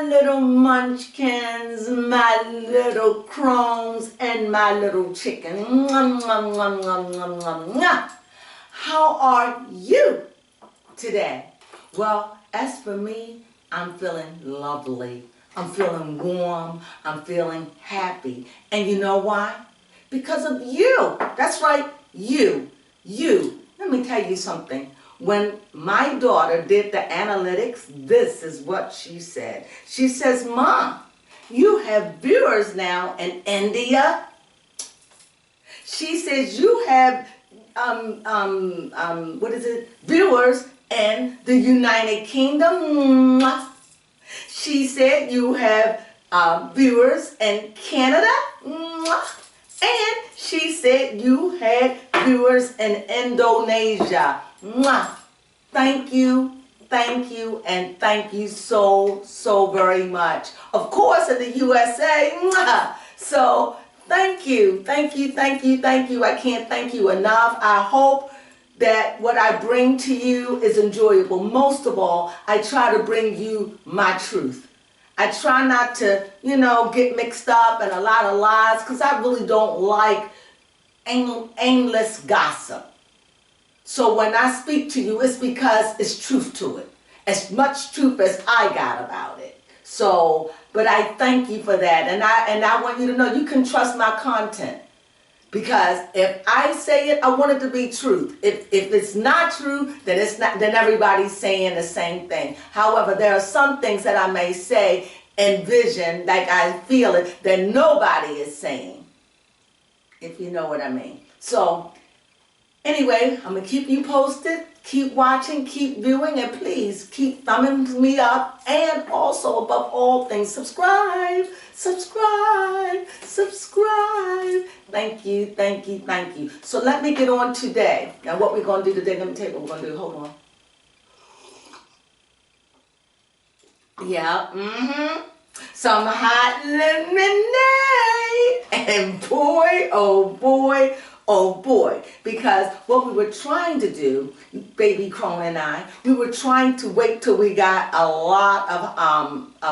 little munchkins, my little crones, and my little chicken. Mwah, mwah, mwah, mwah, mwah, mwah, mwah. How are you today? Well, as for me, I'm feeling lovely. I'm feeling warm. I'm feeling happy. And you know why? Because of you. That's right, you. Let me tell you something. When my daughter did the analytics, this is what she said. She says, Mom, you have viewers now in India. She says you have, viewers in the United Kingdom. She said you have viewers in Canada. And she said you had viewers in Indonesia. Thank you, and thank you so very much. Of course, in the USA. So thank you. I can't thank you enough. I hope that what I bring to you is enjoyable. Most of all, I try to bring you my truth. I try not to, get mixed up in a lot of lies, because I really don't like aimless gossip. So when I speak to you, it's because it's truth to it. As much truth as I got about it. So, but I thank you for that. And I want you to know you can trust my content. Because if I say it, I want it to be truth. If it's not true, then it's not. Then everybody's saying the same thing. However, there are some things that I may say and vision, like I feel it, that nobody is saying. If you know what I mean. So, anyway, I'm going to keep you posted. Keep watching, keep viewing, and please keep thumbing me up. And also, above all things, subscribe. Thank you. So let me get on today. Now what we're going to do today, let me tell you what we're going to do. Hold on. Yeah, some hot lemonade. And boy, oh boy, because what we were trying to do, baby Crone and I, we were trying to wait till we got a lot of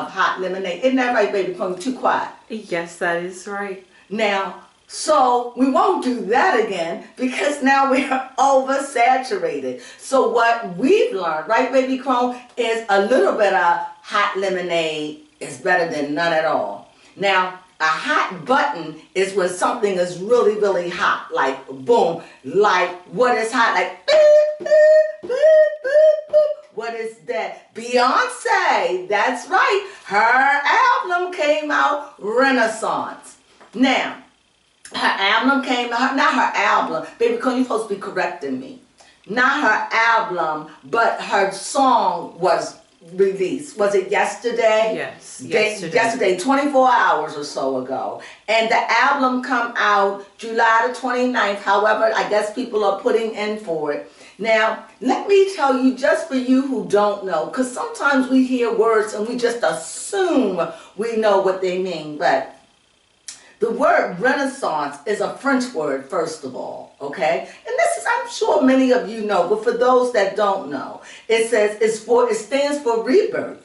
hot lemonade. Isn't that right, baby Crone? Too quiet. Yes, that is right. Now, so we won't do that again because now we're oversaturated. So what we've learned, right, baby Crone, is a little bit of hot lemonade is better than none at all. Now, a hot button is when something is really, really hot, like boom, like what is hot, like boop, boop, boop, boop, boop. What is that? Beyonce, that's right. Her album came out, Renaissance. Now, her album came out, not her album, baby, because you're supposed to be correcting me. Not her album, but her song was released. Was it yesterday? Yes, yesterday, 24 hours or so ago. And the album come out July the 29th. However, I guess people are putting in for it. Now, let me tell you, just for you who don't know, because sometimes we hear words and we just assume we know what they mean, but the word Renaissance is a French word, first of all, okay? And this is, I'm sure many of you know, but for those that don't know, it stands for rebirth,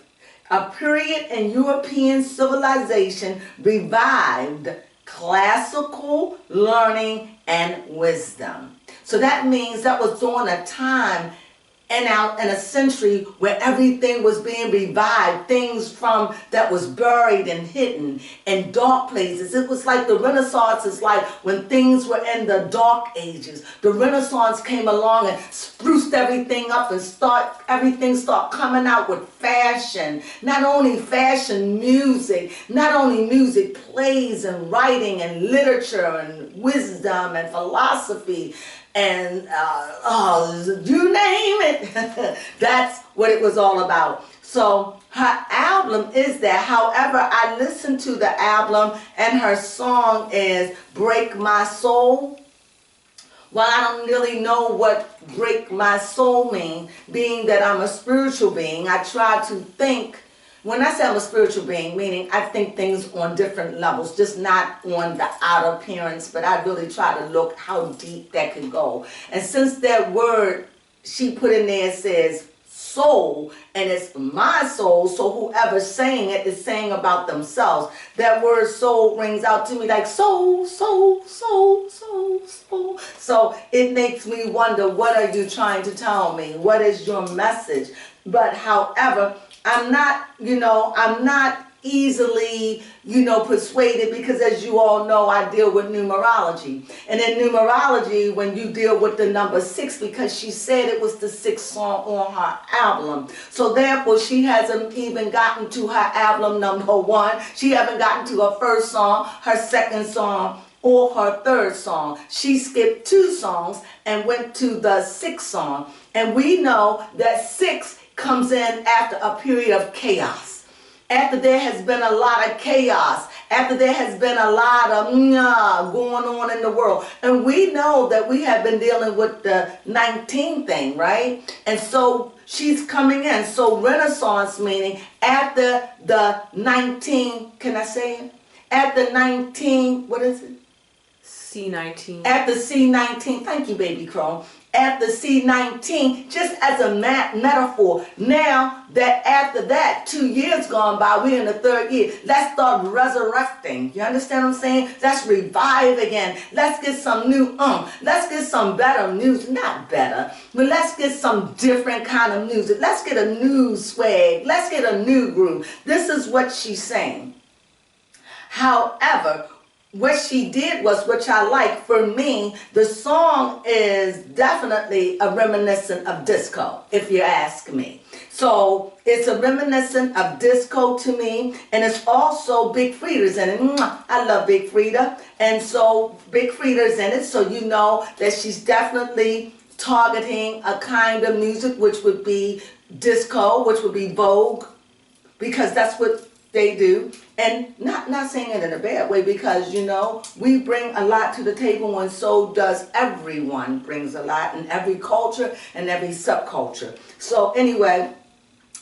a period in European civilization revived classical learning and wisdom. So that means that was during a time in a century where everything was being revived, things from that was buried and hidden in dark places. It was like the Renaissance is like when things were in the dark ages. The Renaissance came along and spruced everything up and everything started coming out with fashion. Not only fashion, music, not only music, plays and writing and literature and wisdom and philosophy. And, you name it. That's what it was all about. So her album is that. However, I listened to the album and her song is Break My Soul. Well, I don't really know what break my soul means, being that I'm a spiritual being. I try to think. When I say I'm a spiritual being, meaning I think things on different levels, just not on the outer appearance, but I really try to look how deep that can go. And since that word she put in there says soul and it's my soul, so whoever's saying it is saying about themselves. That word soul rings out to me like soul, soul, soul, soul, soul. So it makes me wonder, what are you trying to tell me? What is your message? But however, I'm not easily, persuaded, because as you all know, I deal with numerology. And in numerology, when you deal with the number 6, because she said it was the 6th song on her album. So therefore, she hasn't even gotten to her album number 1. She hasn't gotten to her first song, her second song, or her third song. She skipped 2 songs and went to the 6th song. And we know that 6 comes in after a period of chaos. After there has been a lot of chaos, after there has been a lot of going on in the world. And we know that we have been dealing with the 19 thing, right? And so she's coming in. So Renaissance, meaning after the 19, can I say it? At the 19, what is it? C19. At the C19, thank you, baby Crone. At the C19, just as a metaphor. Now that after that, 2 years gone by, we're in the 3rd year. Let's start resurrecting. You understand what I'm saying? Let's revive again. Let's get some new Let's get some better music. Not better, but let's get some different kind of music. Let's get a new swag. Let's get a new groove. This is what she's saying. However, what she did was, which I like, for me, the song is definitely a reminiscent of disco, if you ask me. So it's a reminiscent of disco to me, and it's also Big Frida's in it. I love Big Frida, and so Big Frida's in it, so you know that she's definitely targeting a kind of music which would be disco, which would be vogue, because that's what they do. And not saying it in a bad way, because we bring a lot to the table, and so does everyone brings a lot in every culture and every subculture. So anyway,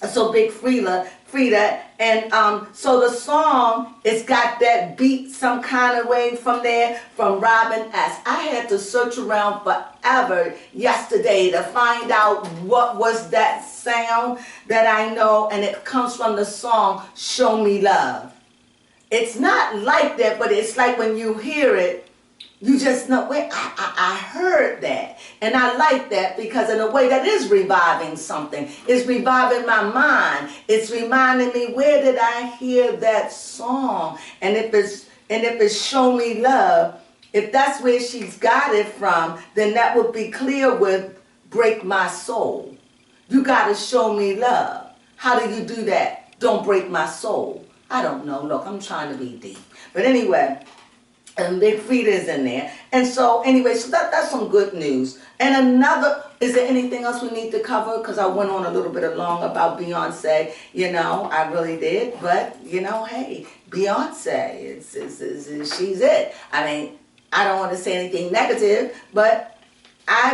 so Big Frida, and so the song, it's got that beat some kind of way from there, from Robin S. I had to search around forever yesterday to find out what was that sound that I know, and it comes from the song Show Me Love. It's not like that, but it's like when you hear it, you just know, wait, I heard that. And I like that, because in a way that is reviving something. It's reviving my mind. It's reminding me, where did I hear that song? And if it's Show Me Love, if that's where she's got it from, then that would be clear with Break My Soul. You got to show me love. How do you do that? Don't break my soul. I don't know. Look, I'm trying to be deep. But anyway, and Big Frida's in there. And so anyway, so that's some good news. And another, is there anything else we need to cover? Because I went on a little bit long about Beyonce. I really did. But, hey, Beyonce, she's it. I mean, I don't want to say anything negative, but I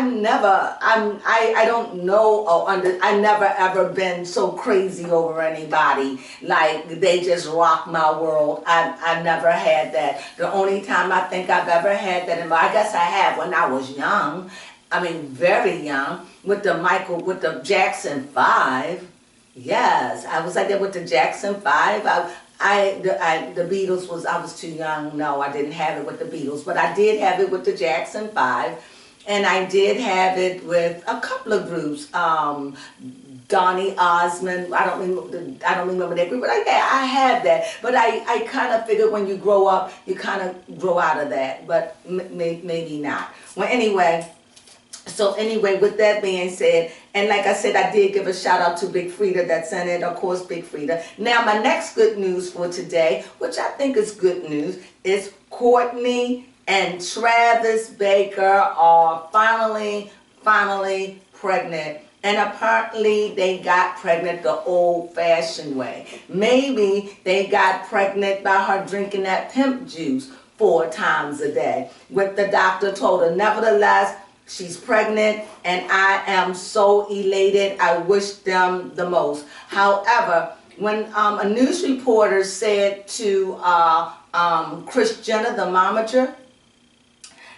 don't know I never ever been so crazy over anybody, like they just rock my world. I never had that. The only time I think I've ever had that, I guess I had when I was young, very young, with the Jackson 5. Yes, I was like that with the Jackson 5. The Beatles I was too young. No, I didn't have it with the Beatles, but I did have it with the Jackson 5. And I did have it with a couple of groups, Donny Osmond. I don't remember that group, but I had that. But I kind of figured when you grow up, you kind of grow out of that, but maybe not. Well, anyway, with that being said, and like I said, I did give a shout out to Big Frida that's in it, of course, Big Frida. Now, my next good news for today, which I think is good news, is Courtney and Travis Baker are finally pregnant. And apparently they got pregnant the old-fashioned way. Maybe they got pregnant by her drinking that pimp juice 4 times a day. What the doctor told her. Nevertheless, she's pregnant, and I am so elated. I wish them the most. However, when a news reporter said to Kris Jenner, the momager,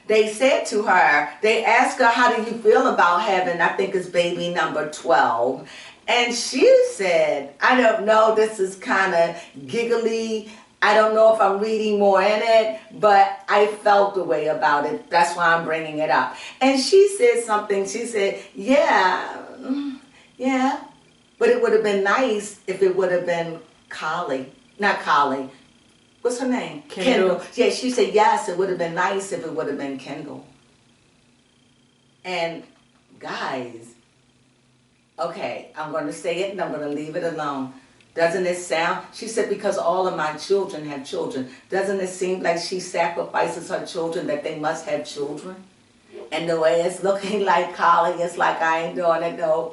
they said to her, they asked her, how do you feel about having, I think it's baby number 12? And she said, I don't know, this is kind of giggly. I don't know if I'm reading more in it, but I felt the way about it. That's why I'm bringing it up. And she said something. She said, yeah, but it would have been nice if it would have been not Collie. What's her name? Kendall. Yeah, she said, yes, it would have been nice if it would have been Kendall. And guys, okay, I'm going to say it and I'm going to leave it alone. Doesn't it sound, she said, because all of my children have children. Doesn't it seem like she sacrifices her children that they must have children? And the way it's looking like Collie, it's like I ain't doing it. No.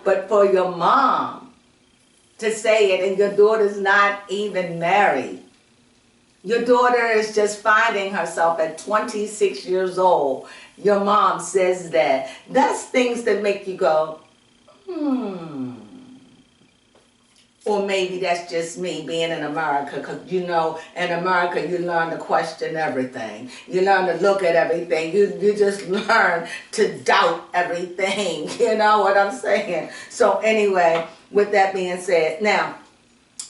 But for your mom to say it and your daughter's not even married. Your daughter is just finding herself at 26 years old. Your mom says that. That's things that make you go, Or maybe that's just me being in America, because you know, in America you learn to question everything. You learn to look at everything. You just learn to doubt everything. You know what I'm saying? So anyway, with that being said, now,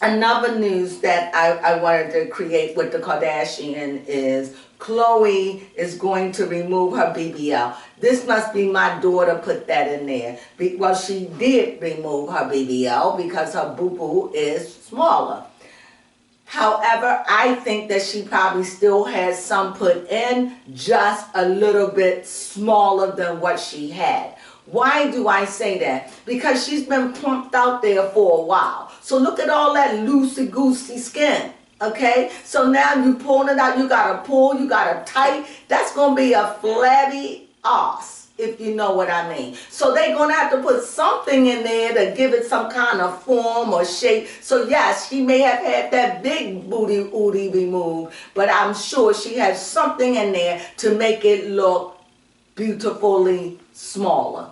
another news that I wanted to create with the Kardashian is Khloe is going to remove her BBL. This must be my daughter put that in there. Well, she did remove her BBL because her boo-boo is smaller. However, I think that she probably still has some put in, just a little bit smaller than what she had. Why do I say that? Because she's been plumped out there for a while. So look at all that loosey-goosey skin. Okay, so now you pulling it out, you gotta pull, you gotta tight. That's gonna be a flabby ass, if you know what I mean. So they're gonna have to put something in there to give it some kind of form or shape. So yes, she may have had that big booty ooty removed, but I'm sure she has something in there to make it look beautifully smaller.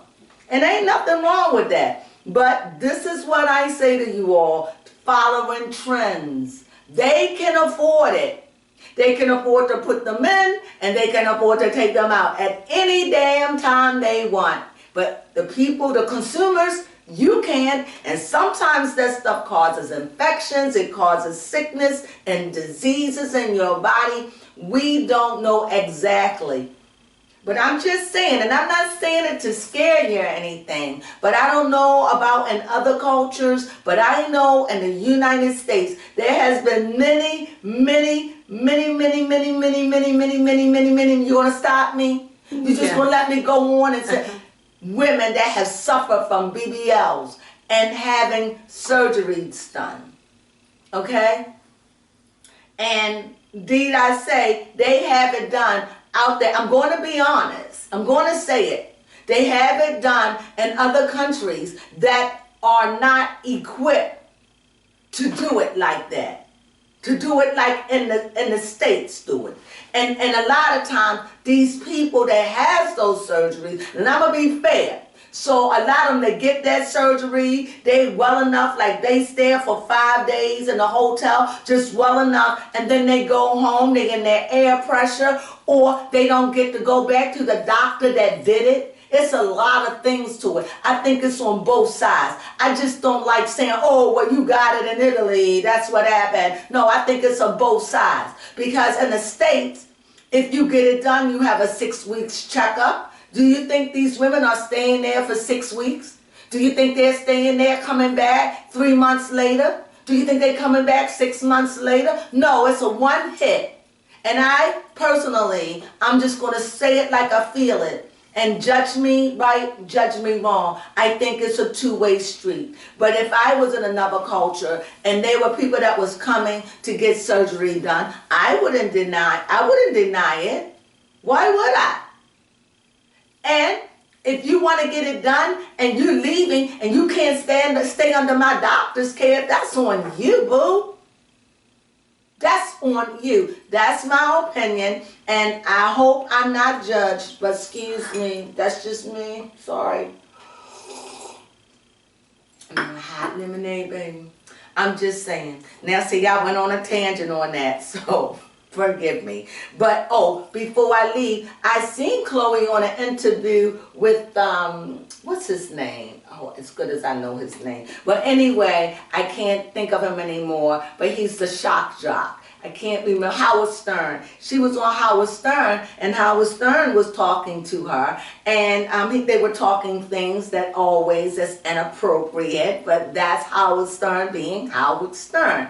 And ain't nothing wrong with that. But this is what I say to you all, following trends. They can afford it. They can afford to put them in and they can afford to take them out at any damn time they want. But the people, the consumers, you can't. And sometimes that stuff causes infections. It causes sickness and diseases in your body. We don't know exactly. But I'm just saying, and I'm not saying it to scare you or anything, but I don't know about in other cultures, but I know in the United States, there has been many, you gonna stop me? You just gonna let me go on and say, women that have suffered from BBLs and having surgeries done, okay? And did I say they have it done out there? I'm going to be honest. I'm going to say it. They have it done in other countries that are not equipped to do it like that. To do it like in the States do it. And a lot of times, these people that has those surgeries, and I'm going to be fair, so a lot of them that get that surgery, they well enough, like they stay for 5 days in the hotel, just well enough, and then they go home, they get their air pressure, or they don't get to go back to the doctor that did it. It's a lot of things to it. I think it's on both sides. I just don't like saying, oh, well, you got it in Italy, that's what happened. No, I think it's on both sides. Because in the States, if you get it done, you have a 6 weeks checkup. Do you think these women are staying there for 6 weeks? Do you think they're staying there, coming back 3 months later? Do you think they're coming back 6 months later? No, it's a one hit. And I personally, I'm just going to say it like I feel it. And judge me right, judge me wrong. I think it's a two-way street. But if I was in another culture and there were people that was coming to get surgery done, I wouldn't deny it. Why would I? And if you want to get it done and you're leaving and you can't stay under my doctor's care, that's on you, boo. That's on you. That's my opinion, and I hope I'm not judged, but excuse me. That's just me. Sorry. Hot lemonade, baby. I'm just saying. Now, see, y'all went on a tangent on that, so forgive me. But, oh, before I leave, I seen Khloe on an interview with what's his name? Oh, as good as I know his name. But anyway, I can't think of him anymore, but he's the shock jock. I can't remember. Howard Stern. She was on Howard Stern, and Howard Stern was talking to her, and they were talking things that always is inappropriate, but that's Howard Stern being Howard Stern.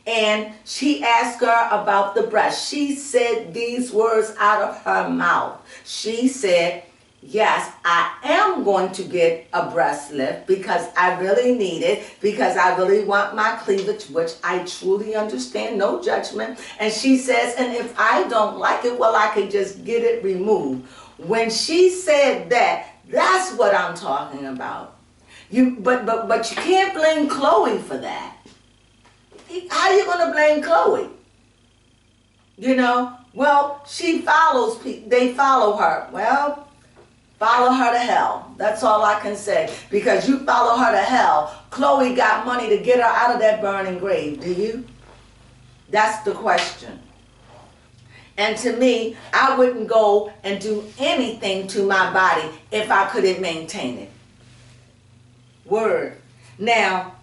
And she asked her about the breast. She said these words out of her mouth. She said, yes, I am going to get a breast lift because I really need it, because I really want my cleavage, which I truly understand, no judgment. And she says, and if I don't like it, well, I could just get it removed. When she said that, that's what I'm talking about. But you can't blame Khloe for that. How are you going to blame Khloe? You know, well, she follows people. They follow her. Well, follow her to hell. That's all I can say. Because you follow her to hell. Khloe got money to get her out of that burning grave. Do you? That's the question. And to me, I wouldn't go and do anything to my body if I couldn't maintain it. Word. Now,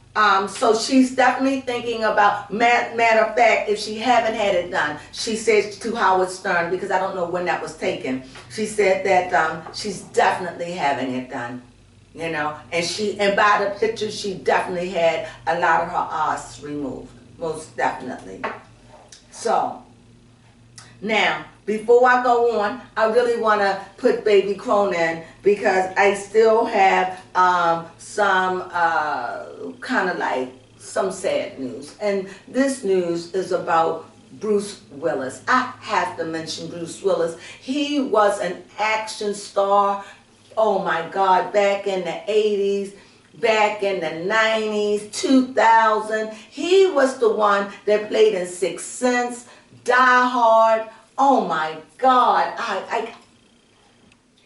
so she's definitely thinking about, matter of fact, if she haven't had it done, she says to Howard Stern, because I don't know when that was taken, she said that she's definitely having it done, you know, and by the picture, she definitely had a lot of her arse removed, most definitely. So, now, before I go on, I really want to put Baby Crone in because I still have some kind of like some sad news. And this news is about Bruce Willis. I have to mention Bruce Willis. He was an action star, oh my God, back in the 80s. Back in the 90s, 2000, he was the one that played in Sixth Sense, Die Hard. Oh my God,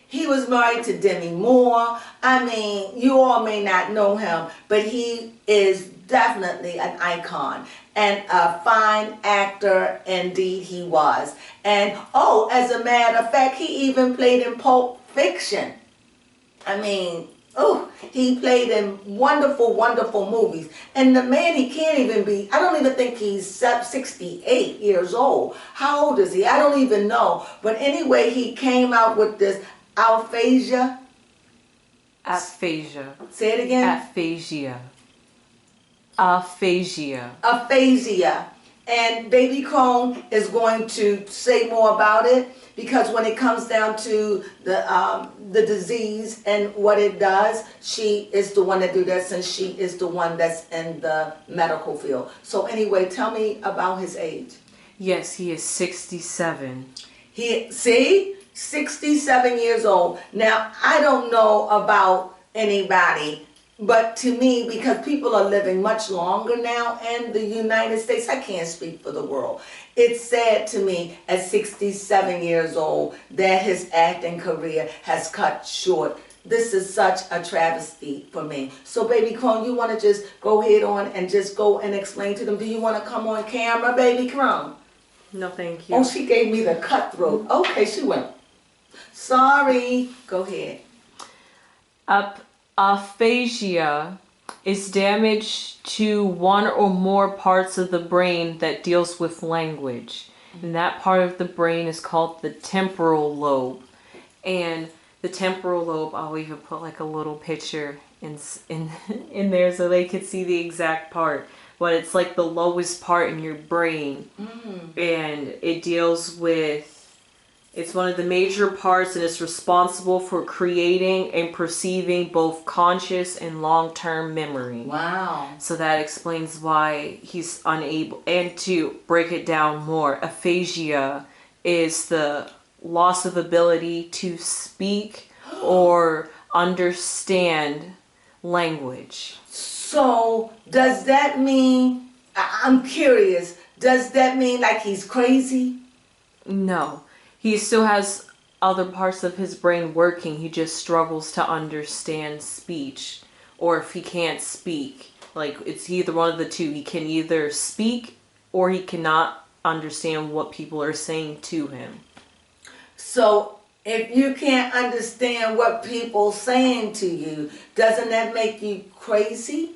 he was married to Demi Moore. I mean, you all may not know him, but he is definitely an icon and a fine actor, indeed he was. And oh, as a matter of fact, he even played in Pulp Fiction. I mean, oh, he played in wonderful, wonderful movies. And the man, he can't even be, I don't even think he's 68 years old. How old is he? I don't even know. But anyway, he came out with this Aphasia. Aphasia. Say it again. Aphasia. Aphasia. Aphasia. And Baby Crone is going to say more about it, because when it comes down to the disease and what it does, she is the one that do this, and she is the one that's in the medical field. So anyway, tell me about his age. Yes, he is 67. See? 67 years old. Now, I don't know about anybody, but to me, because people are living much longer now in the United States, I can't speak for the world. It's sad to me at 67 years old that his acting career has cut short. This is such a travesty for me. So, Baby Crone, you want to just go ahead on and just go and explain to them? Do you want to come on camera, Baby Crone? No, thank you. Oh, she gave me the cutthroat. Okay, she went. Sorry. Go ahead. Aphasia is damage to one or more parts of the brain that deals with language. And that part of the brain is called the temporal lobe. And the temporal lobe, I'll even put like a little picture in there so they could see the exact part. But it's like the lowest part in your brain. And it deals with, it's one of the major parts, and it's responsible for creating and perceiving both conscious and long-term memory. Wow. So that explains why he's unable. And to break it down more, aphasia is the loss of ability to speak or understand language. So, does that mean, I'm curious, does that mean like he's crazy? No. He still has other parts of his brain working. He just struggles to understand speech. Or if he can't speak, like it's either one of the two. He can either speak or he cannot understand what people are saying to him. So If you can't understand what people saying to you, doesn't that make you crazy?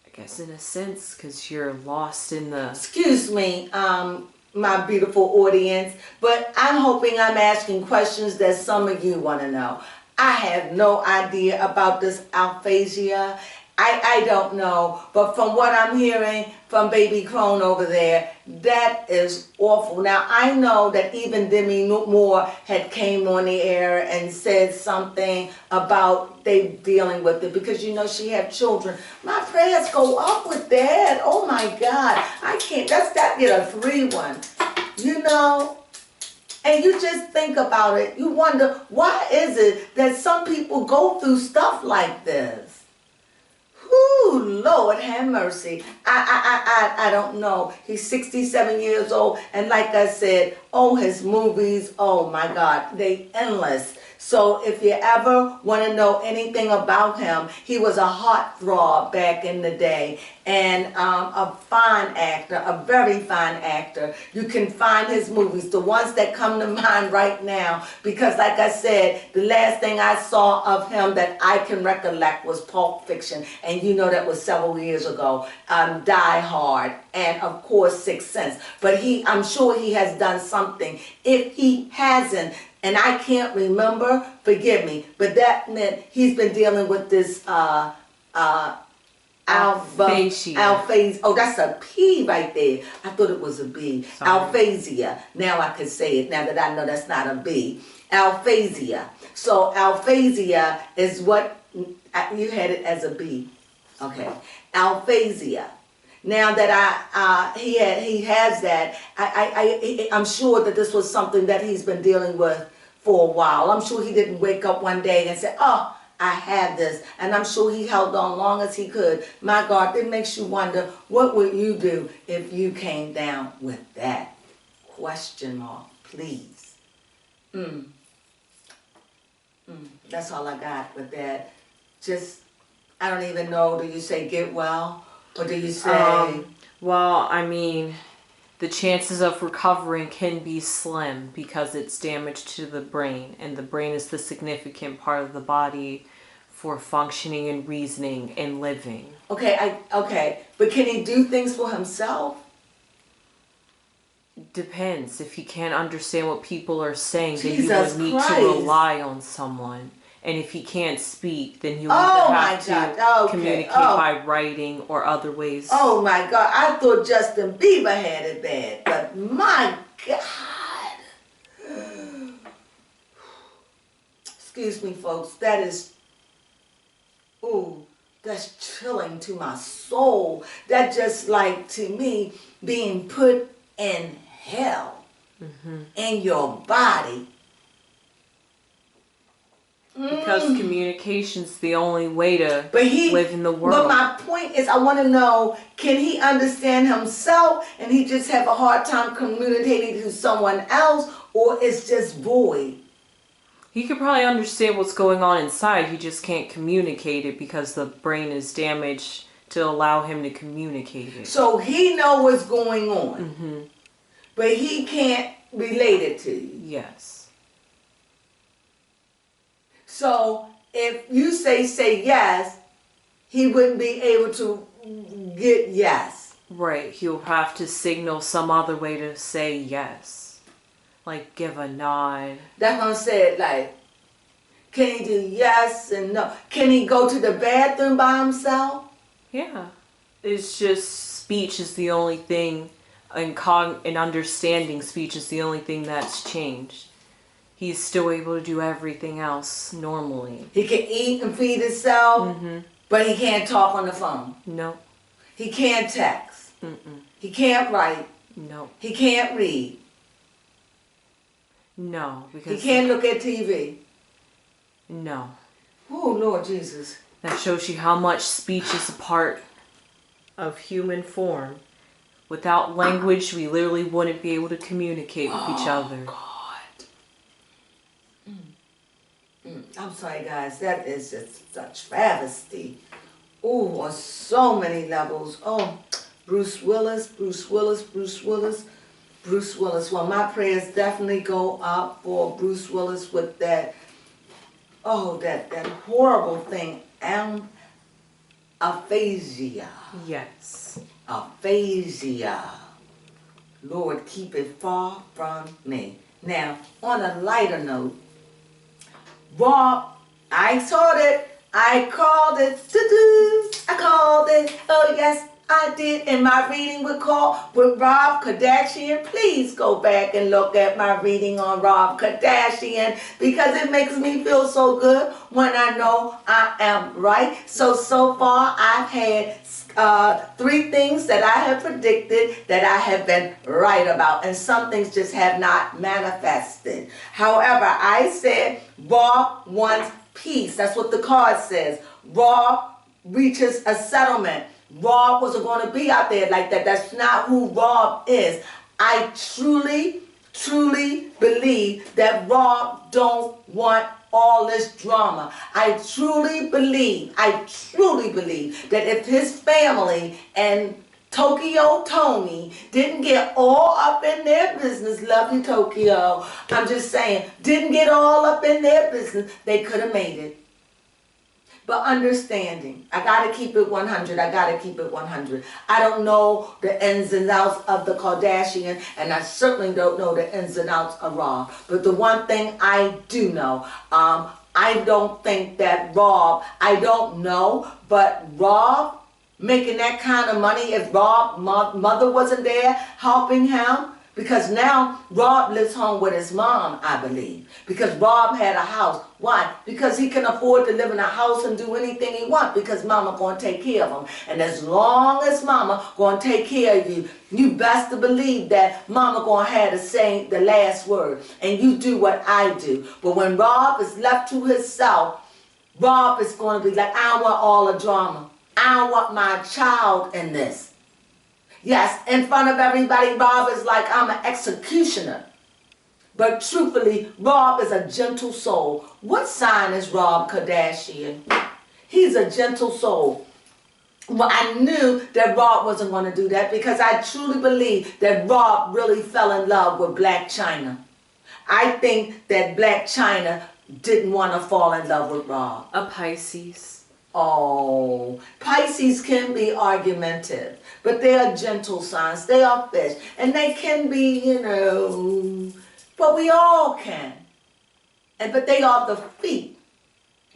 I guess in a sense, because you're lost in the... Excuse me, my beautiful audience, but I'm hoping I'm asking questions that some of you want to know. I have no idea about this aphasia. I don't know, but from what I'm hearing from baby Crone over there, that is awful. Now, I know that even Demi-Moore had came on the air and said something about they dealing with it because, you know, she had children. My prayers go up with that. Oh, my God. I can't. That get a 3-1, you know? And you just think about it. You wonder, why is it that some people go through stuff like this? Ooh, Lord have mercy. I don't know. He's 67 years old, and like I said, his movies, oh my God, they endless. So if you ever want to know anything about him, he was a heartthrob back in the day, and a fine actor, a very fine actor. You can find his movies, the ones that come to mind right now, because like I said, the last thing I saw of him that I can recollect was Pulp Fiction, and you know that was several years ago. Die Hard, and of course Sixth Sense. But I'm sure he has done something. If he hasn't, and I can't remember, forgive me, but that meant he's been dealing with this Aphasia. Oh, that's a P right there. I thought it was a B. Sorry. Aphasia. Now I can say it, now that I know that's not a B. Aphasia. So aphasia is what, you had it as a B. Okay. Aphasia. Now that he has that, I'm sure that this was something that he's been dealing with for a while. I'm sure he didn't wake up one day and say, oh, I have this. And I'm sure he held on long as he could. My God, it makes you wonder, what would you do if you came down with that? Question mark, please. That's all I got with that. Just, I don't even know, do you say get well? Or do you say... well, I mean, the chances of recovering can be slim because it's damage to the brain. And the brain is the significant part of the body for functioning and reasoning and living. Okay, but can he do things for himself? Depends. If he can't understand what people are saying, then Jesus he would need Christ. to rely on someone. And if he can't speak, then he'll either have to communicate by writing or other ways. Oh my God, I thought Justin Bieber had it bad, but my God. Excuse me, folks, that is, that's chilling to my soul. That just like, to me, being put in hell in your body. Because communication's the only way to live in the world. But my point is, I want to know, can he understand himself and he just have a hard time communicating to someone else, or it's just void? He could probably understand what's going on inside. He just can't communicate it because the brain is damaged to allow him to communicate it. So he know what's going on, but he can't relate it to you. Yes. So if you say yes, he wouldn't be able to get yes. Right. He'll have to signal some other way to say yes. Like give a nod. That's what I said. Like, can he do yes and no? Can he go to the bathroom by himself? Yeah. It's just speech is the only thing, and understanding speech is the only thing that's changed. He's still able to do everything else normally. He can eat and feed himself, but he can't talk on the phone. No. He can't text. He can't write. No. He can't read. No, because... He can't look at TV. No. Oh, Lord Jesus. That shows you how much speech is a part of human form. Without language, we literally wouldn't be able to communicate with each other. God. I'm sorry, guys. That is just such travesty. Oh, on so many levels. Oh, Bruce Willis. Bruce Willis. Well, my prayers definitely go up for Bruce Willis with that, that horrible thing, aphasia. Yes. Aphasia. Lord, keep it far from me. Now, on a lighter note, Rob, I saw it. I called it. I called it. Oh, yes, I did. In my reading with Rob Kardashian. Please go back and look at my reading on Rob Kardashian because it makes me feel so good when I know I am right. So far I've had 3 things that I have predicted that I have been right about, and some things just have not manifested. However, I said Rob wants peace. That's what the card says. Rob reaches a settlement. Rob wasn't going to be out there like that. That's not who Rob is. I truly believe that Rob don't want all this drama. I truly believe that if his family and Tokyo Tony didn't get all up in their business, love you Tokyo, I'm just saying, didn't get all up in their business, they could have made it. But understanding, I gotta keep it 100. I don't know the ins and outs of the Kardashian, and I certainly don't know the ins and outs of Rob. But the one thing I do know, I don't think that Rob, I don't know, but Rob making that kind of money, if Rob's mother wasn't there helping him, because now Rob lives home with his mom, I believe. Because Rob had a house. Why? Because he can afford to live in a house and do anything he wants because mama going to take care of him. And as long as mama going to take care of you, you best to believe that mama going to have the last word. And you do what I do. But when Rob is left to himself, Rob is going to be like, I don't want all the drama. I don't want my child in this. Yes, in front of everybody, Rob is like, I'm an executioner. But truthfully, Rob is a gentle soul. What sign is Rob Kardashian? He's a gentle soul. Well, I knew that Rob wasn't going to do that because I truly believe that Rob really fell in love with Blac Chyna. I think that Blac Chyna didn't want to fall in love with Rob. A Pisces. Oh, Pisces can be argumentative, but they are gentle signs. They are fish, and they can be, but we all can. But they are the feet.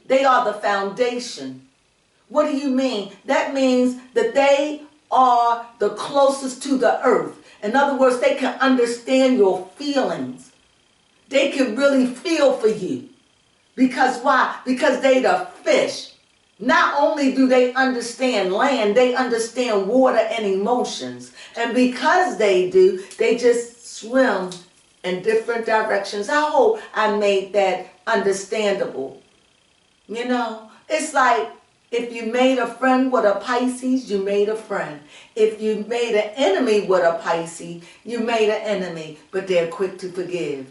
They are the foundation. What do you mean? That means that they are the closest to the earth. In other words, they can understand your feelings. They can really feel for you. Because why? Because they the fish. Not only do they understand land, they understand water and emotions. And because they do, they just swim in different directions. I hope I made that understandable. It's like if you made a friend with a Pisces, you made a friend. If you made an enemy with a Pisces, you made an enemy. But they're quick to forgive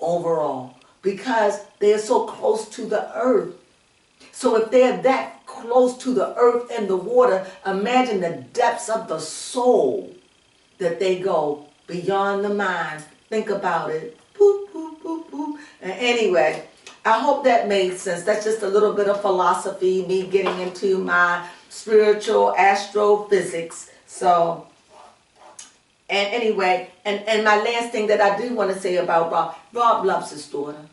overall because they're so close to the earth. So if they're that close to the earth and the water, imagine the depths of the soul that they go beyond the mind. Think about it. Boop, boop, boop, boop. And anyway, I hope that made sense. That's just a little bit of philosophy, me getting into my spiritual astrophysics. So, and anyway, and my last thing that I do want to say about Rob loves his daughter.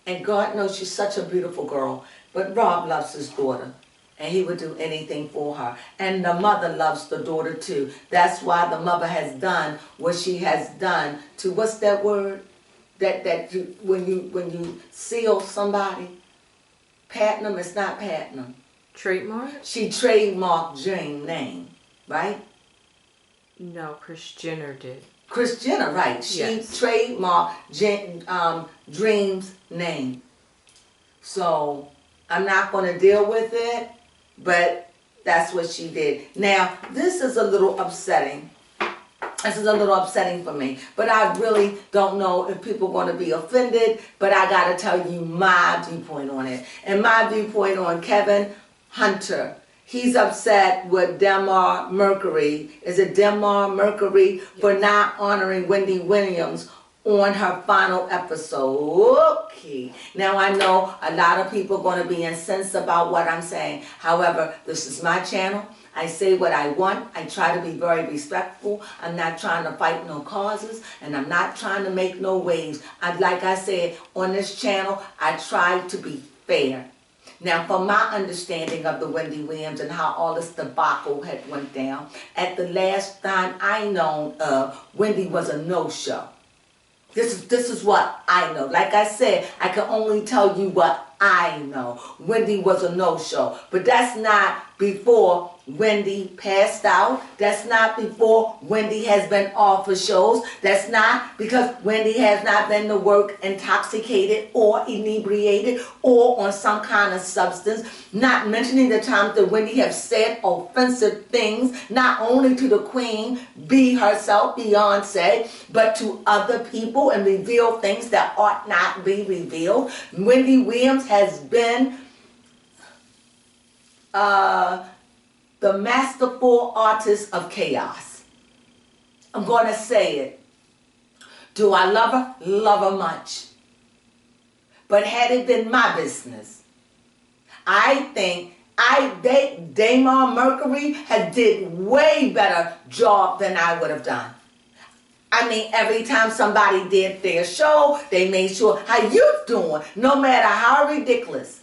And God knows she's such a beautiful girl. But Rob loves his daughter, and he would do anything for her. And the mother loves the daughter too. That's why the mother has done what she has done to, what's that word? When you seal somebody, platinum, it's not platinum. Trademark? She trademarked Jane's name, right? No, Kris Jenner did. Kris Jenner, right? She trademarked Dream's name. So I'm not going to deal with it, but that's what she did. Now, this is a little upsetting. This is a little upsetting for me, but I really don't know if people are going to be offended, but I got to tell you my viewpoint on it. And my viewpoint on Kevin Hunter. he's upset with Debmar-Mercury. Is it Debmar-Mercury for not honoring Wendy Williams on her final episode? Okay. Now I know a lot of people are going to be incensed about what I'm saying. However, this is my channel. I say what I want. I try to be very respectful. I'm not trying to fight no causes, and I'm not trying to make no waves. Like I said, on this channel, I try to be fair. Now, from my understanding of the Wendy Williams and how all this debacle had went down, at the last time I known of, Wendy was a no-show. This is what I know. Like I said, I can only tell you what I know. Wendy was a no-show. But that's not before Wendy passed out. That's not before Wendy has been off of shows. That's not because Wendy has not been to work intoxicated or inebriated or on some kind of substance. Not mentioning the times that Wendy has said offensive things, not only to the queen, be herself, Beyoncé, but to other people and reveal things that ought not be revealed. Wendy Williams has been the masterful artist of chaos. I'm going to say it. Do I love her? Love her much. But had it been my business, I think Debmar-Mercury had did way better job than I would have done. I mean, every time somebody did their show, they made sure, how you doing? No matter how ridiculous.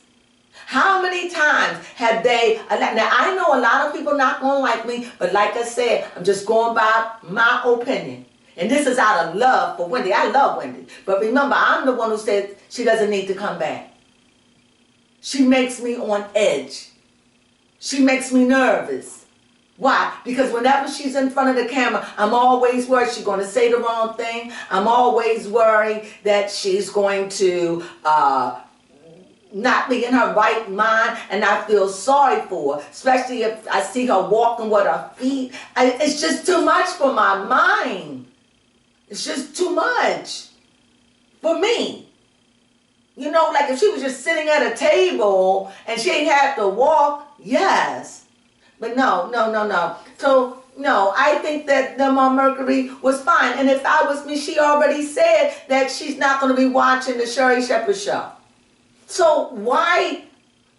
How many times have they, now I know a lot of people not going to like me, but like I said, I'm just going by my opinion. And this is out of love for Wendy. I love Wendy. But remember, I'm the one who said she doesn't need to come back. She makes me on edge. She makes me nervous. Why? Because whenever she's in front of the camera, I'm always worried she's going to say the wrong thing. I'm always worried that she's going to not be in her right mind, and I feel sorry for her, especially if I see her walking with her feet. It's just too much for my mind. It's just too much for me. You know, like if she was just sitting at a table and she ain't have to walk, yes. But no. So, no, I think that Debmar-Mercury was fine. And if I was me, she already said that she's not going to be watching the Sherry Shepherd show. So why?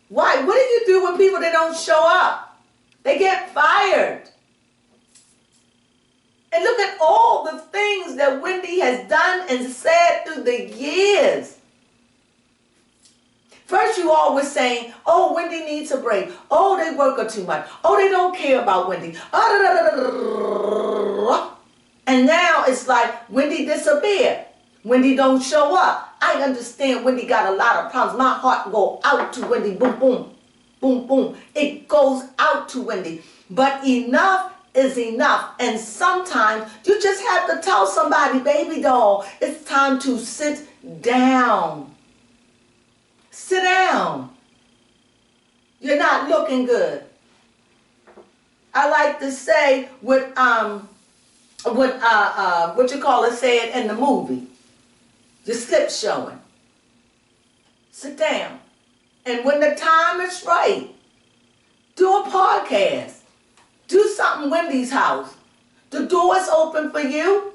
What do you do when people that don't show up? They get fired. And look at all the things that Wendy has done and said through the years. First you always saying, oh, Wendy needs a break. Oh, they work her too much. Oh, they don't care about Wendy. And now it's like Wendy disappeared. Wendy don't show up. I understand Wendy got a lot of problems. My heart go out to Wendy. Boom, boom. Boom, boom. It goes out to Wendy. But enough is enough. And sometimes you just have to tell somebody, baby doll, it's time to sit down. Sit down. You're not looking good. I like to say what you call it, say it in the movie. Your slip showing. Sit down. And when the time is right, do a podcast. Do something Wendy's house. The door is open for you.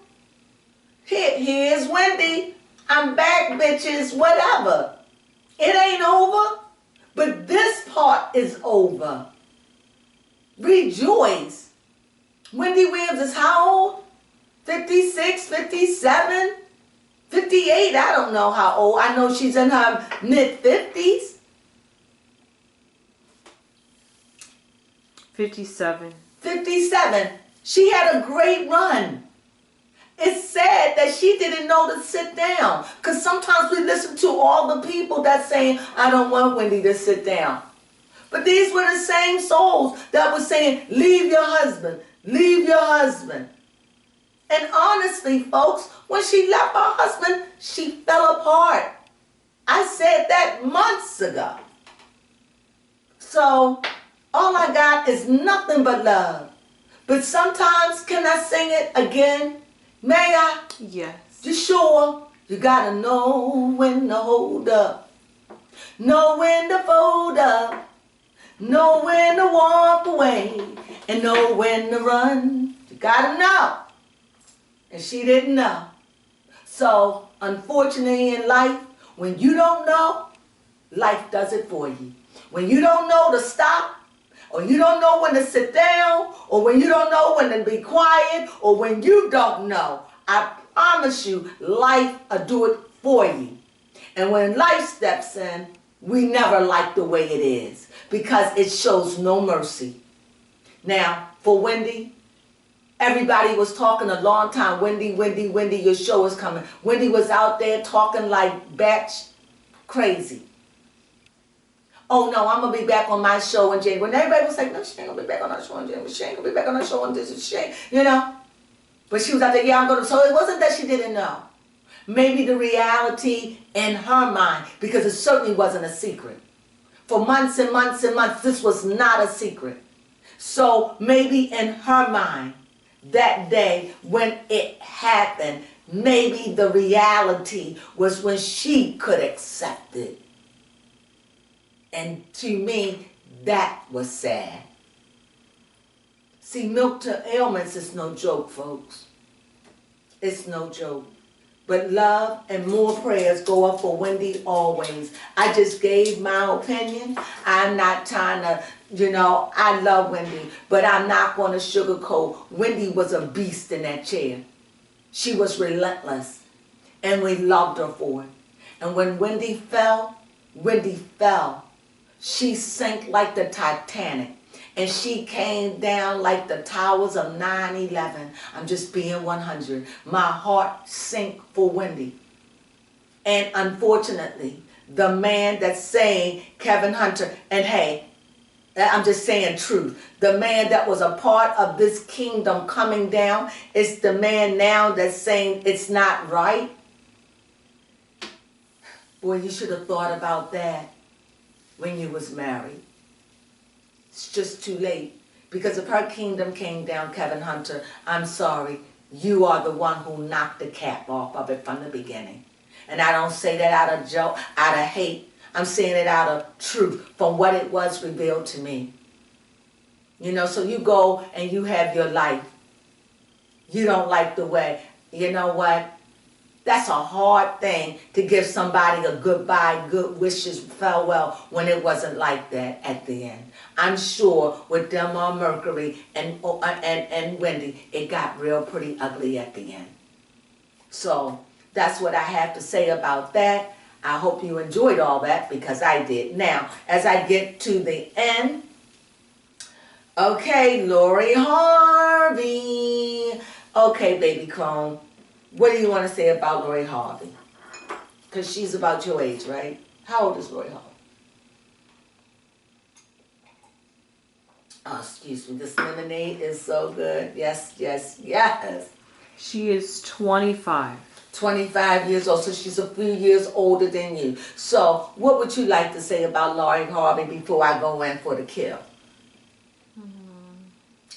Here's Wendy. I'm back, bitches, whatever. It ain't over, but this part is over. Rejoice. Wendy Williams is how old? 56, 57? 58, I don't know how old. I know she's in her mid-50s. 57. 57. She had a great run. It's sad that she didn't know to sit down. Because sometimes we listen to all the people that's saying, I don't want Wendy to sit down. But these were the same souls that were saying, leave your husband. Leave your husband. And honestly, folks, when she left her husband, she fell apart. I said that months ago. So, all I got is nothing but love. But sometimes, can I sing it again? May I? Yes. Just sure, you gotta know when to hold up. Know when to fold up. know when to walk away, and know when to run. You gotta know. And she didn't know. So, unfortunately in life, when you don't know, life does it for you. When you don't know to stop, or you don't know when to sit down, or when you don't know when to be quiet, or when you don't know, I promise you, life will do it for you. And when life steps in, we never like the way it is because it shows no mercy. Now, for Wendy, everybody was talking a long time. Wendy, Wendy, Wendy, your show is coming. Wendy was out there talking like batch crazy. Oh no, I'm going to be back on my show in January. And everybody was like, no, she ain't going to be back on our show in January. She ain't going to be back on our show in this. She ain't, you know. But she was out there, yeah, I'm going to. So it wasn't that she didn't know. Maybe the reality in her mind, because it certainly wasn't a secret. For months and months and months, this was not a secret. So maybe in her mind, that day when it happened, maybe the reality was when she could accept it. And to me, that was sad. See, milk to ailments is no joke, folks. It's no joke. But love and more prayers go up for Wendy always. I just gave my opinion. I'm not trying to, I love Wendy, but I'm not going to sugarcoat. Wendy was a beast in that chair. She was relentless, and we loved her for it. And when Wendy fell, she sank like the Titanic. And she came down like the towers of 9/11. I'm just being 100. My heart sank for Wendy. And unfortunately, the man that's saying Kevin Hunter, and hey, I'm just saying truth. The man that was a part of this kingdom coming down is the man now that's saying it's not right. Boy, you should have thought about that when you was married. It's just too late. Because if her kingdom came down, Kevin Hunter, I'm sorry, you are the one who knocked the cap off of it from the beginning. And I don't say that out of joke, out of hate. I'm saying it out of truth from what it was revealed to me. So you go and you have your life. You don't like the way. You know what? That's a hard thing to give somebody a goodbye, good wishes, farewell, when it wasn't like that at the end. I'm sure with Debmar-Mercury and Wendy, it got real pretty ugly at the end. So that's what I have to say about that. I hope you enjoyed all that because I did. Now, as I get to the end, okay, Lori Harvey. Okay, baby Crone. What do you want to say about Lori Harvey? Because she's about your age, right? How old is Lori Harvey? Oh, excuse me. This lemonade is so good. Yes, yes, yes. She is 25. 25 years old, so she's a few years older than you. So, what would you like to say about Lori Harvey before I go in for the kill?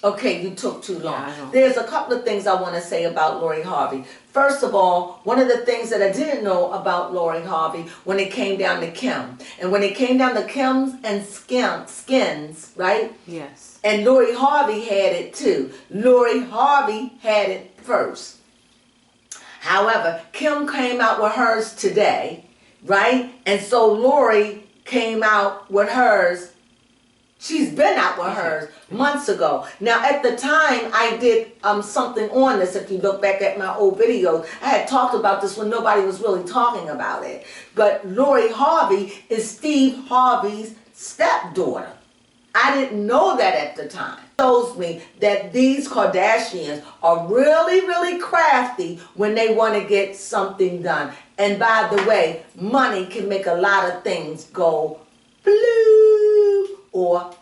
Okay, you took too long. Yeah, There's a couple of things I want to say about Lori Harvey. First of all, one of the things that I didn't know about Lori Harvey when it came down to Kim. And when it came down to Kim's and Skins, right? Yes. And Lori Harvey had it too. Lori Harvey had it first. However, Kim came out with hers today, right? And so Lori came out with hers. She's been out with hers months ago. Now, at the time, I did something on this. If you look back at my old videos, I had talked about this when nobody was really talking about it. But Lori Harvey is Steve Harvey's stepdaughter. I didn't know that at the time. It shows me that these Kardashians are really, really crafty when they want to get something done. And by the way, money can make a lot of things go blue or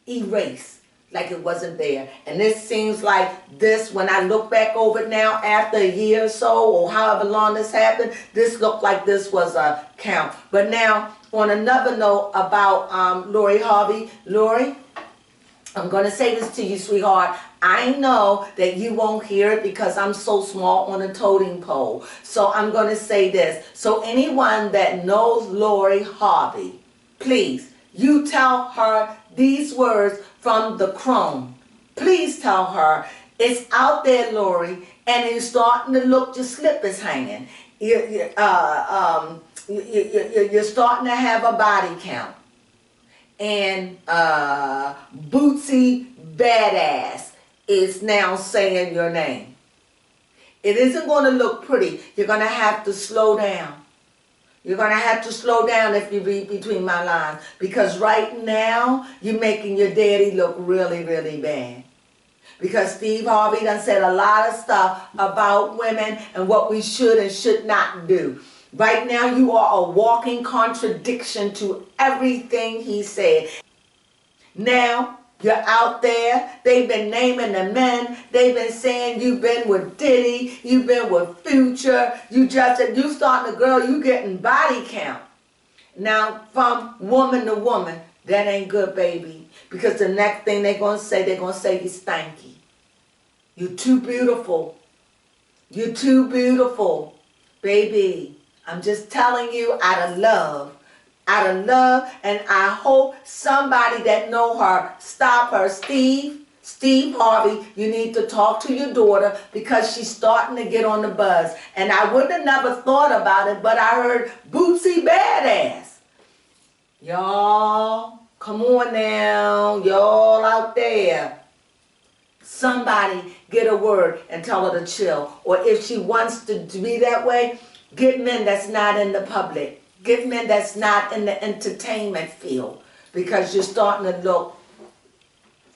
erase like it wasn't there. And this seems like this, when I look back over it now after a year or so or however long this happened, this looked like this was a count. But now, on another note about Lori Harvey, Lori, I'm going to say this to you, sweetheart. I know that you won't hear it because I'm so small on a totem pole. So I'm going to say this. So anyone that knows Lori Harvey, please you tell her these words from the Crone. Please tell her it's out there, Lori, and it's starting to look, your slip is hanging. You're starting to have a body count. And Boosie Badass is now saying your name. It isn't going to look pretty. You're going to have to slow down. You're going to have to slow down if you read between my lines. Because right now, you're making your daddy look really, really bad. Because Steve Harvey done said a lot of stuff about women and what we should and should not do. Right now, you are a walking contradiction to everything he said. Now, you're out there. They've been naming the men. They've been saying you've been with Diddy. You've been with Future. You starting a girl, you getting body count. Now, from woman to woman, that ain't good, baby. Because the next thing they're going to say you stanky. You're too beautiful. You're too beautiful. Baby, I'm just telling you out of love. Out of love, and I hope somebody that know her stop her. Steve Harvey, you need to talk to your daughter because she's starting to get on the buzz. And I would have never thought about it, but I heard Boosie Badass. Y'all, come on now, y'all out there. Somebody get a word and tell her to chill. Or if she wants to be that way, get men that's not in the public. Get men that's not in the entertainment field because you're starting to look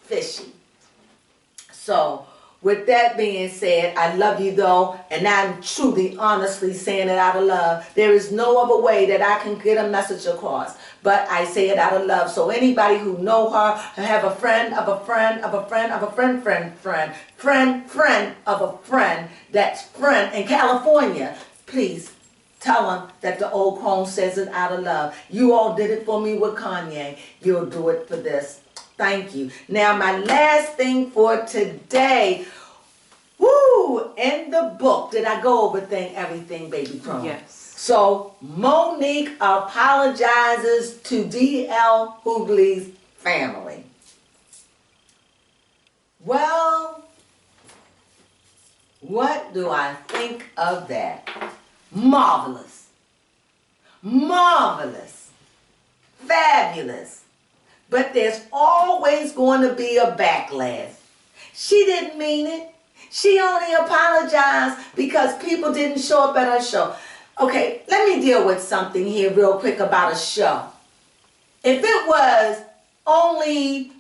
fishy. So, with that being said, I love you though, and I'm truly, honestly saying it out of love. There is no other way that I can get a message across, but I say it out of love. So anybody who know her, have a friend of a friend of a friend of a friend of a friend that's friend in California, please tell them that the old Crone says it out of love. You all did it for me with Kanye. You'll do it for this. Thank you. Now, my last thing for today. Woo! In the book, did I go over everything, baby Crone? Yes. So, Monique apologizes to D.L. Hughley's family. Well, what do I think of that? Marvelous. Marvelous. Fabulous. But there's always going to be a backlash. She didn't mean it. She only apologized because people didn't show up at her show. Okay, let me deal with something here real quick about a show. If it was only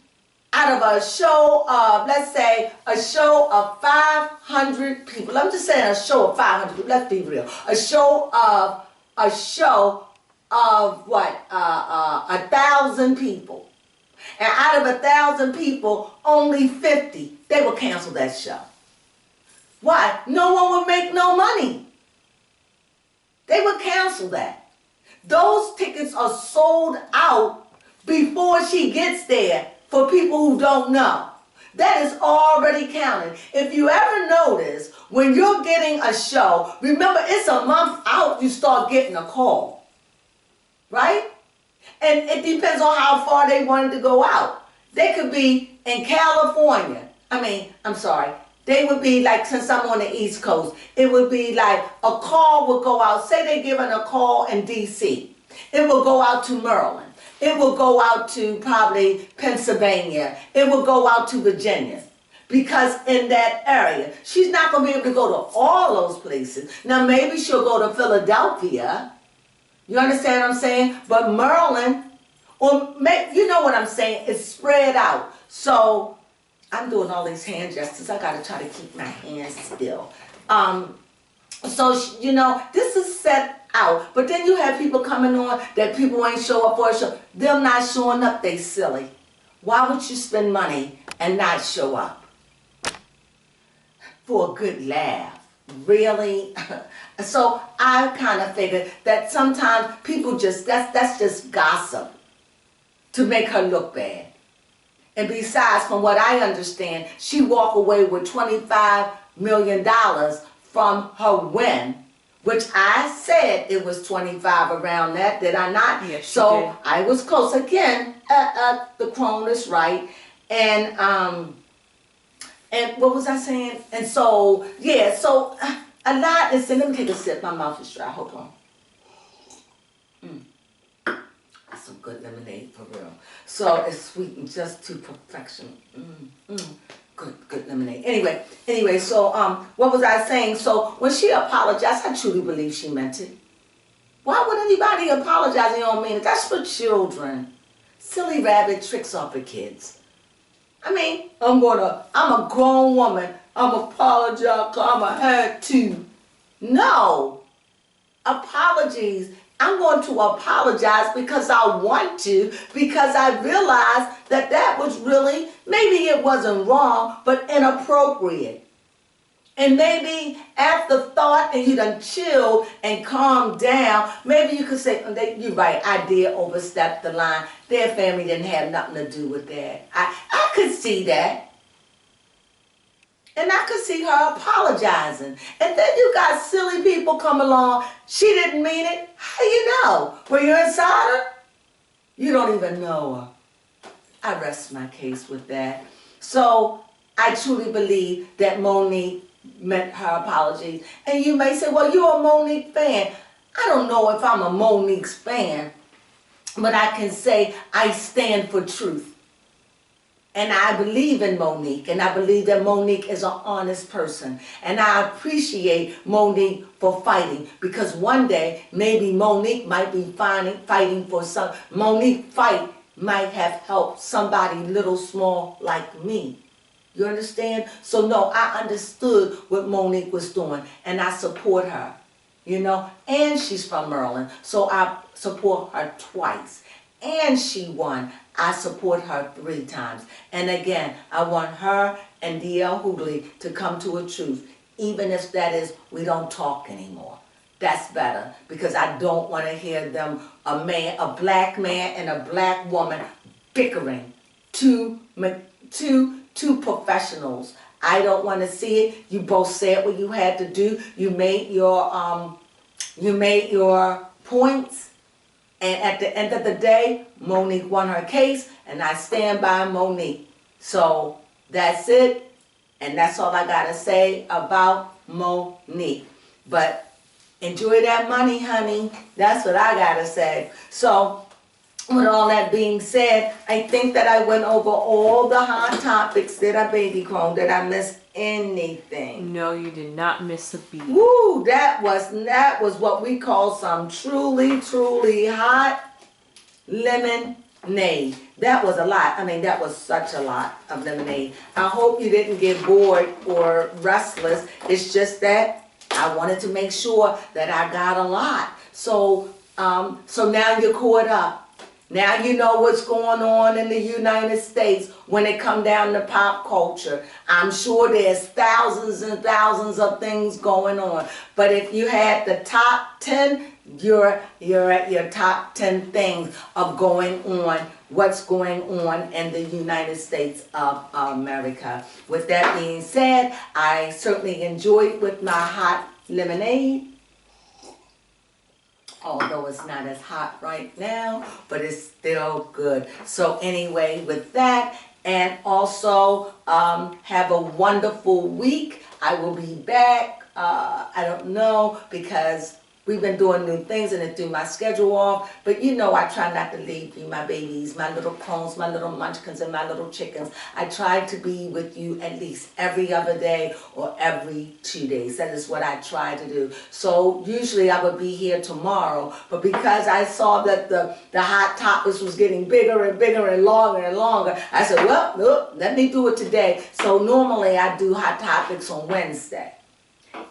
out of a show of, let's say, a show of 500 people. I'm just saying a show of 500 people. Let's be real. A show of what? 1,000 people. And out of 1,000 people, only 50, they would cancel that show. Why? No one would make no money. They would cancel that. Those tickets are sold out before she gets there. For people who don't know, that is already counted. If you ever notice, when you're getting a show, remember it's a month out you start getting a call, right? And it depends on how far they wanted to go out. They could be in California. They would be like, since I'm on the East Coast, it would be like a call would go out. Say they're giving a call in D.C. It will go out to Maryland. It will go out to probably Pennsylvania. It will go out to Virginia. Because in that area, she's not going to be able to go to all those places. Now, maybe she'll go to Philadelphia. You understand what I'm saying? But Maryland, you know what I'm saying? It's spread out. So, I'm doing all these hand gestures. I got to try to keep my hands still. So, you know, this is set out. But then you have people coming on that people ain't show up for a show. Them not showing up, they silly. Why would you spend money and not show up? For a good laugh. Really? So I kind of figured that sometimes people that's just gossip to make her look bad. And besides, from what I understand, she walked away with $25 million from her win which I said it was 25 around that, did I not? Yes, you so did. I was close again. The Crone is right, and what was I saying? And so yeah, so a lot is. Let me take a sip. My mouth is dry. Hold on. That's some good lemonade for real. So it's sweetened just to perfection. Good lemonade. Anyway, so what was I saying? So when she apologized, I truly believe she meant it. Why would anybody apologize and you don't mean it? That's for children. Silly rabbit tricks off of kids. I mean, I'm a grown woman. I'm apologize 'cause I had to. No. Apologies. I'm going to apologize because I want to, because I realized that was really, maybe it wasn't wrong, but inappropriate. And maybe after thought and you done chill and calm down, maybe you could say, you're right, I did overstep the line. Their family didn't have nothing to do with that. I could see that. And I could see her apologizing. And then you got silly people come along. She didn't mean it. How you know? Were you inside her? You don't even know her. I rest my case with that. So I truly believe that Monique meant her apologies. And you may say, well, you're a Monique fan. I don't know if I'm a Monique's fan, but I can say I stand for truth. And I believe in Monique, and I believe that Monique is an honest person. And I appreciate Monique for fighting, because one day, maybe Monique might be fighting for some. Monique fight might have helped somebody little small like me. You understand? So no, I understood what Monique was doing, and I support her, and she's from Maryland, so I support her twice. And she won. I support her 3 times. And again, I want her and D.L. Hughley to come to a truth, even if that is we don't talk anymore. That's better, because I don't want to hear them, a black man and a black woman bickering. Two professionals. I don't want to see it. You both said what you had to do. You made your points. And at the end of the day, Monique won her case, and I stand by Monique. So that's it, and that's all I gotta say about Monique. But enjoy that money, honey. That's what I gotta say. So with all that being said, I think that I went over all the hot topics. Did I, Baby Crone? Did I miss anything? No, you did not miss a beat. Woo, that was what we call some truly, truly hot lemonade. That was a lot. I mean, that was such a lot of lemonade. I hope you didn't get bored or restless. It's just that I wanted to make sure that I got a lot. So now you're caught up. Now you know what's going on in the United States when it comes down to pop culture. I'm sure there's thousands and thousands of things going on. But if you had the top 10, you're at your top 10 things of going on, what's going on in the United States of America. With that being said, I certainly enjoyed with my hot lemonade. Although it's not as hot right now, but it's still good. So anyway, with that, and also have a wonderful week. I will be back, I don't know, because we've been doing new things and it threw my schedule off. But I try not to leave you, my babies, my little crones, my little munchkins, and my little chickens. I try to be with you at least every other day or every 2 days. That is what I try to do. So usually I would be here tomorrow, but because I saw that the hot topics was getting bigger and bigger and longer, I said, well, look, let me do it today. So normally I do hot topics on Wednesday.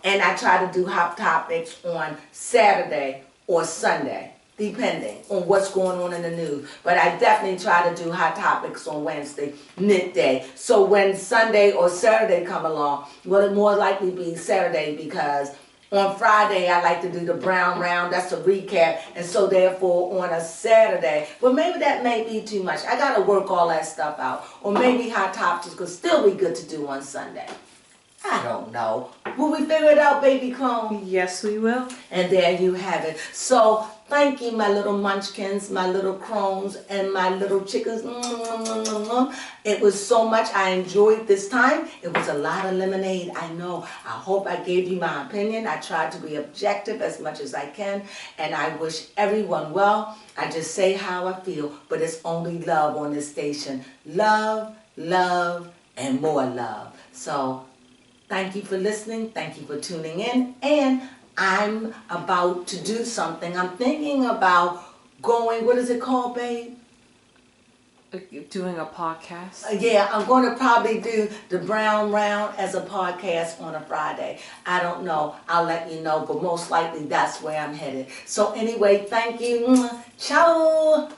And I try to do hot topics on Saturday or Sunday, depending on what's going on in the news. But I definitely try to do hot topics on Wednesday, midday. So when Sunday or Saturday come along, well, it more likely be Saturday, because on Friday I like to do the Brown Round. That's a recap. And so therefore on a Saturday, well, maybe that may be too much. I got to work all that stuff out. Or maybe hot topics could still be good to do on Sunday. I don't know. Will we figure it out, baby Crone? Yes, we will. And there you have it. So thank you, my little munchkins, my little crones, and my little chickens. It was so much. I enjoyed this time. It was a lot of lemonade. I know. I hope I gave you my opinion. I tried to be objective as much as I can. And I wish everyone well. I just say how I feel. But it's only love on this station. Love, love, and more love. So thank you for listening. Thank you for tuning in. And I'm about to do something. I'm thinking about going, what is it called, babe? Doing a podcast. Yeah, I'm going to probably do the Brown Round as a podcast on a Friday. I don't know. I'll let you know, but most likely that's where I'm headed. So anyway, thank you. Ciao.